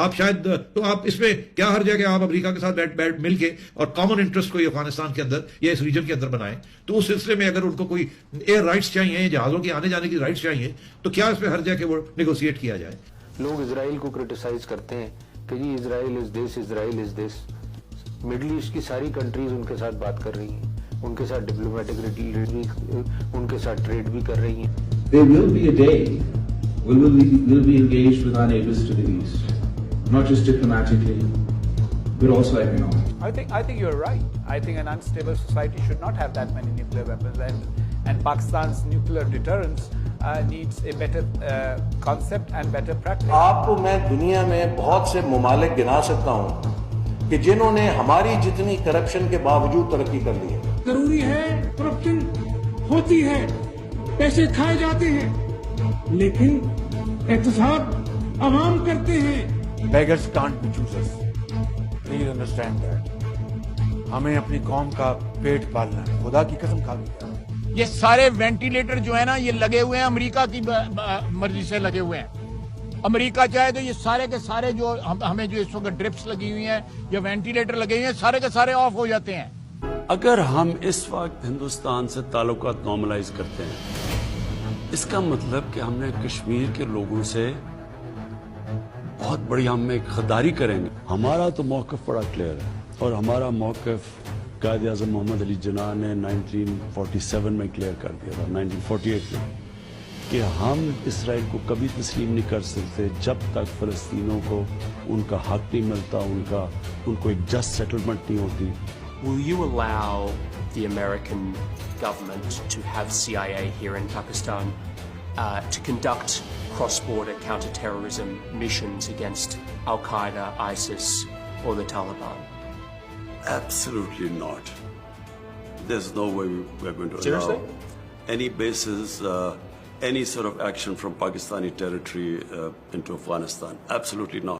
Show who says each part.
Speaker 1: آپ شاید تو آپ اس میں کیا حرج ہے کہ آپ امریکہ کے ساتھ بیٹھ مل کے اور کامن انٹرسٹ کو افغانستان کے اندر یا اس ریجن کے اندر بنائیں. تو اس سلسلے میں اگر ان کو کوئی ایئر رائٹس چاہیے, جہازوں کی آنے جانے کی رائٹس چاہیے, تو کیا اس پہ حرج ہے کہ وہ نیگوشیٹ کیا جائے؟
Speaker 2: لوگ اسرائیل کو کرٹیسائز کرتے ہیں کہ جی اسرائیل از دس, اسرائیل از دس. مڈل ایسٹ کی ساری کنٹریز ان کے ساتھ بات کر رہی ہیں, ان کے ساتھ ڈپلومیٹک ان کے ساتھ ٹریڈ بھی کر رہی ہیں.
Speaker 3: There will be a day when we'll be engaged with our neighbors to the east, not just diplomatically, but also economically.
Speaker 4: I think you're right. I think an unstable society should not have that many nuclear weapons, and Pakistan's nuclear deterrence needs a better concept and better practice.
Speaker 5: آپ کو میں دنیا میں بہت سے ممالک گنا سکتا ہوں کہ جنہوں نے ہماری جتنی کرپشن کے باوجود ترقی کر لی ہے.
Speaker 6: ضروری ہے, کرپشن ہوتی ہے, پیسے کھائے جاتے ہیں, لیکن احتساب عوام کرتے ہیں.
Speaker 7: Beggars can't be choosers. Please understand that. ہمیں اپنی قوم کا پیٹ پالنا ہے, خدا کی قسم کھا کے.
Speaker 8: یہ سارے وینٹیلیٹر جو ہے نا یہ لگے ہوئے ہیں امریکہ کی مرضی سے لگے ہوئے ہیں. امریکہ چاہے تو یہ سارے کے سارے جو ہمیں جو اس وقت ڈرپس لگی ہوئی ہیں یا وینٹیلیٹر لگے ہوئے ہیں سارے کے سارے آف ہو جاتے ہیں.
Speaker 9: اگر ہم اس وقت ہندوستان سے تعلقات نارملائز کرتے ہیں, اس کا مطلب کہ ہم نے کشمیر کے لوگوں سے بہت بڑی ہم ایک غداری کریں گے. ہمارا تو موقف بڑا کلیئر ہے, اور ہمارا موقف قائد اعظم محمد علی جناح نے 1947 میں کلیئر کر دیا تھا, 1948 میں, کہ ہم اسرائیل کو کبھی تسلیم نہیں کر سکتے جب تک فلسطینوں کو ان کا حق نہیں ملتا, ان کو ایک جسٹ سیٹلمنٹ نہیں ہوتی.
Speaker 10: Will you allow the American government to have CIA here in Pakistan to conduct cross-border counter-terrorism missions against Al-Qaeda, ISIS, or the Taliban?
Speaker 9: Absolutely not. There's no way we're going to
Speaker 10: Seriously?
Speaker 9: allow any bases, any sort of action from Pakistani territory into Afghanistan. Absolutely not.